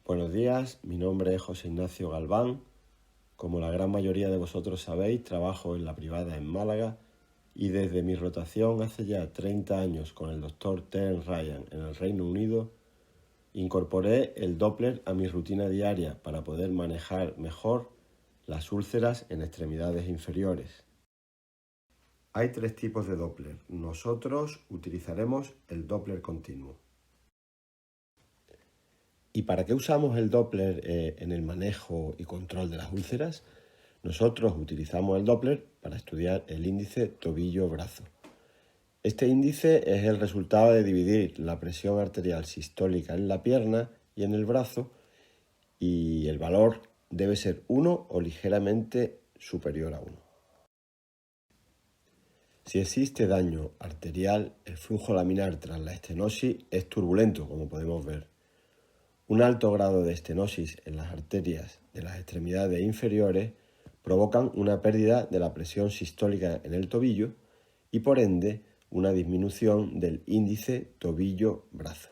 Buenos días, mi nombre es José Ignacio Galván. Como la gran mayoría de vosotros sabéis, trabajo en la privada en Málaga y desde mi rotación hace ya 30 años con el doctor Terence Ryan en el Reino Unido, incorporé el Doppler a mi rutina diaria para poder manejar mejor las úlceras en extremidades inferiores. Hay tres tipos de Doppler. Nosotros utilizaremos el Doppler continuo. ¿Y para qué usamos el Doppler en el manejo y control de las úlceras? Nosotros utilizamos el Doppler para estudiar el índice tobillo-brazo. Este índice es el resultado de dividir la presión arterial sistólica en la pierna y en el brazo, y el valor debe ser 1 o ligeramente superior a 1. Si existe daño arterial, el flujo laminar tras la estenosis es turbulento, como podemos ver. Un alto grado de estenosis en las arterias de las extremidades inferiores provocan una pérdida de la presión sistólica en el tobillo y por ende una disminución del índice tobillo-brazo.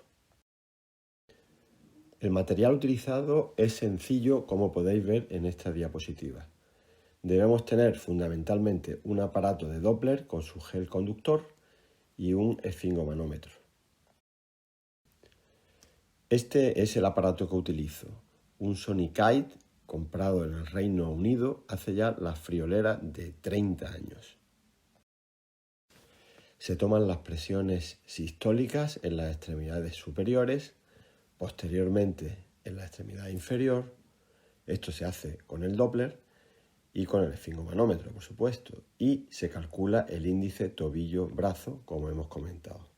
El material utilizado es sencillo, como podéis ver en esta diapositiva. Debemos tener fundamentalmente un aparato de Doppler con su gel conductor y un esfingomanómetro. Este es el aparato que utilizo, un Sonicite comprado en el Reino Unido hace ya la friolera de 30 años. Se toman las presiones sistólicas en las extremidades superiores, posteriormente en la extremidad inferior. Esto se hace con el Doppler y con el esfingomanómetro, por supuesto, y se calcula el índice tobillo-brazo, como hemos comentado.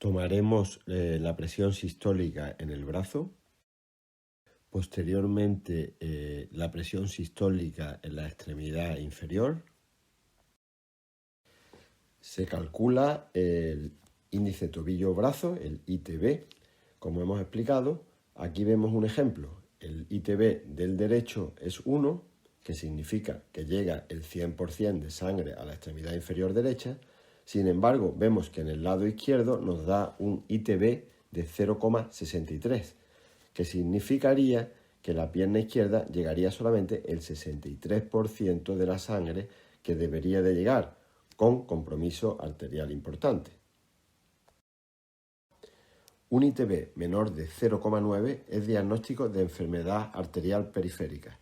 Tomaremos la presión sistólica en el brazo, posteriormente la presión sistólica en la extremidad inferior. Se calcula el índice tobillo-brazo, el ITB, como hemos explicado. Aquí vemos un ejemplo. El ITB del derecho es 1, que significa que llega el 100% de sangre a la extremidad inferior derecha. Sin embargo, vemos que en el lado izquierdo nos da un ITB de 0,63, que significaría que la pierna izquierda llegaría solamente el 63% de la sangre que debería de llegar, con compromiso arterial importante. Un ITB menor de 0,9 es diagnóstico de enfermedad arterial periférica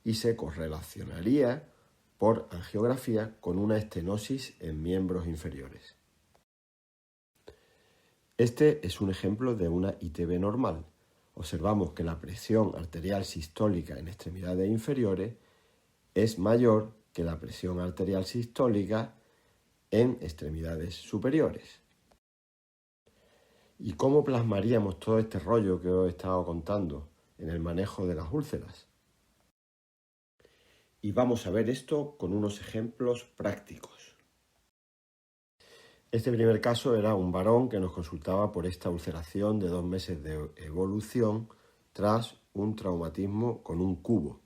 y se correlacionaría por angiografía con una estenosis en miembros inferiores. Este es un ejemplo de una ITB normal. Observamos que la presión arterial sistólica en extremidades inferiores es mayor que la presión arterial sistólica en extremidades superiores. ¿Y cómo plasmaríamos todo este rollo que os he estado contando en el manejo de las úlceras? Y vamos a ver esto con unos ejemplos prácticos. Este primer caso era un varón que nos consultaba por esta ulceración de 2 meses de evolución tras un traumatismo con un cubo.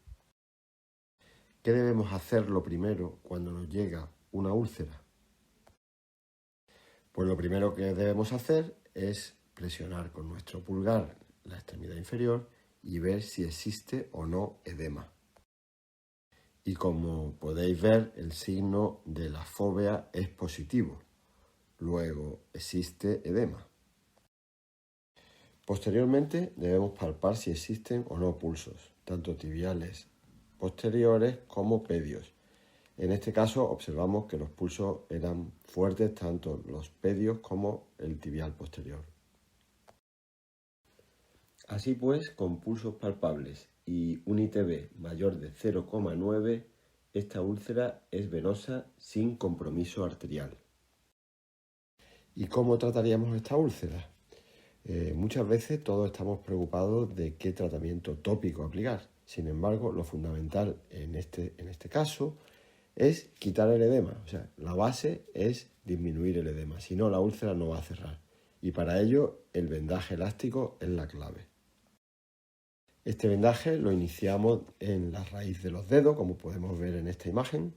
¿Qué debemos hacer lo primero cuando nos llega una úlcera? Pues lo primero que debemos hacer es presionar con nuestro pulgar la extremidad inferior y ver si existe o no edema. Y como podéis ver, el signo de la fóvea es positivo. Luego existe edema. Posteriormente debemos palpar si existen o no pulsos, tanto tibiales posteriores como pedios. En este caso observamos que los pulsos eran fuertes, tanto los pedios como el tibial posterior. Así pues, con pulsos palpables y un ITB mayor de 0,9, esta úlcera es venosa sin compromiso arterial. ¿Y cómo trataríamos esta úlcera? Muchas veces todos estamos preocupados de qué tratamiento tópico aplicar. Sin embargo, lo fundamental en este caso es quitar el edema. O sea, la base es disminuir el edema, si no la úlcera no va a cerrar. Y para ello el vendaje elástico es la clave. Este vendaje lo iniciamos en la raíz de los dedos, como podemos ver en esta imagen,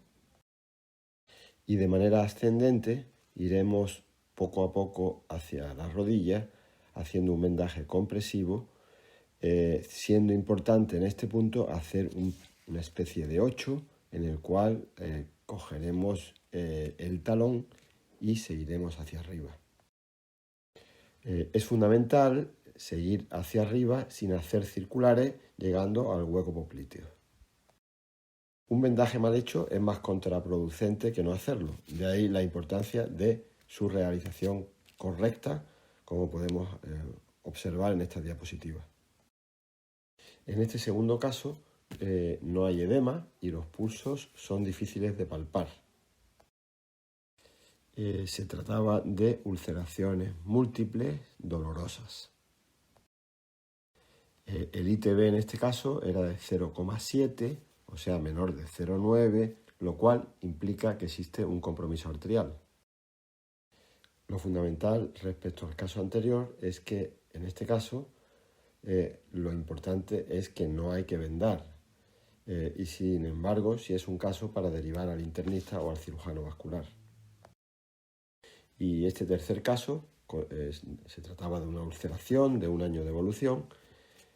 y de manera ascendente iremos poco a poco hacia las rodillas haciendo un vendaje compresivo, siendo importante en este punto hacer una especie de 8 en el cual cogeremos el talón y seguiremos hacia arriba. Es fundamental seguir hacia arriba sin hacer circulares, llegando al hueco popliteo. Un vendaje mal hecho es más contraproducente que no hacerlo, de ahí la importancia de su realización correcta, como podemos observar en esta diapositiva. En este segundo caso no hay edema y los pulsos son difíciles de palpar. Se trataba de ulceraciones múltiples dolorosas. El ITB en este caso era de 0,7, o sea menor de 0,9, lo cual implica que existe un compromiso arterial. Lo fundamental respecto al caso anterior es que en este caso lo importante es que no hay que vendar y sin embargo si es un caso para derivar al internista o al cirujano vascular. Y este tercer caso se trataba de una ulceración de 1 año de evolución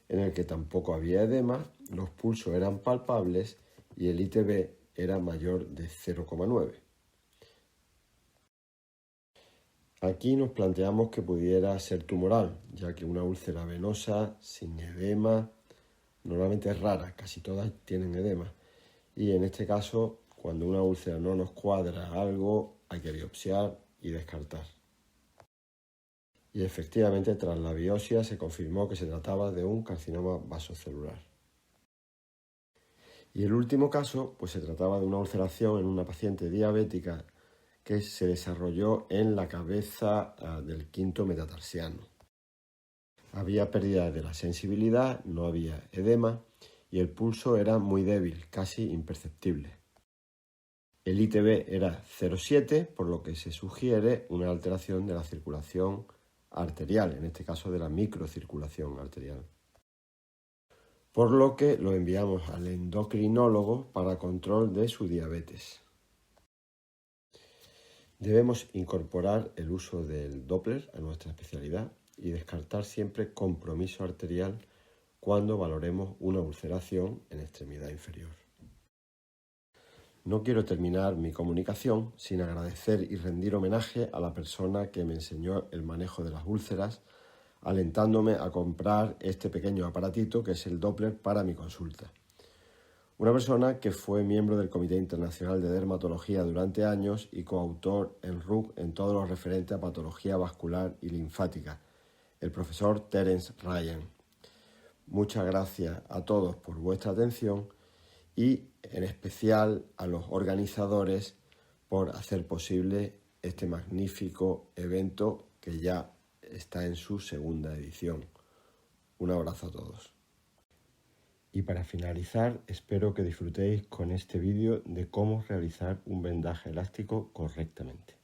en el que tampoco había edema, los pulsos eran palpables y el ITB era mayor de 0,9. Aquí nos planteamos que pudiera ser tumoral, ya que una úlcera venosa sin edema normalmente es rara, casi todas tienen edema. Y en este caso, cuando una úlcera no nos cuadra algo, hay que biopsiar y descartar. Y efectivamente, tras la biopsia se confirmó que se trataba de un carcinoma vasocelular. Y el último caso, pues se trataba de una ulceración en una paciente diabética que se desarrolló en la cabeza del quinto metatarsiano. Había pérdida de la sensibilidad, no había edema y el pulso era muy débil, casi imperceptible. El ITB era 0,7, por lo que se sugiere una alteración de la circulación arterial, en este caso de la microcirculación arterial. Por lo que lo enviamos al endocrinólogo para control de su diabetes. Debemos incorporar el uso del Doppler a nuestra especialidad y descartar siempre compromiso arterial cuando valoremos una ulceración en extremidad inferior. No quiero terminar mi comunicación sin agradecer y rendir homenaje a la persona que me enseñó el manejo de las úlceras, alentándome a comprar este pequeño aparatito que es el Doppler para mi consulta. Una persona que fue miembro del Comité Internacional de Dermatología durante años y coautor en RUC en todo lo referente a patología vascular y linfática, el profesor Terence Ryan. Muchas gracias a todos por vuestra atención y en especial a los organizadores por hacer posible este magnífico evento que ya está en su segunda edición. Un abrazo a todos. Y para finalizar, espero que disfrutéis con este vídeo de cómo realizar un vendaje elástico correctamente.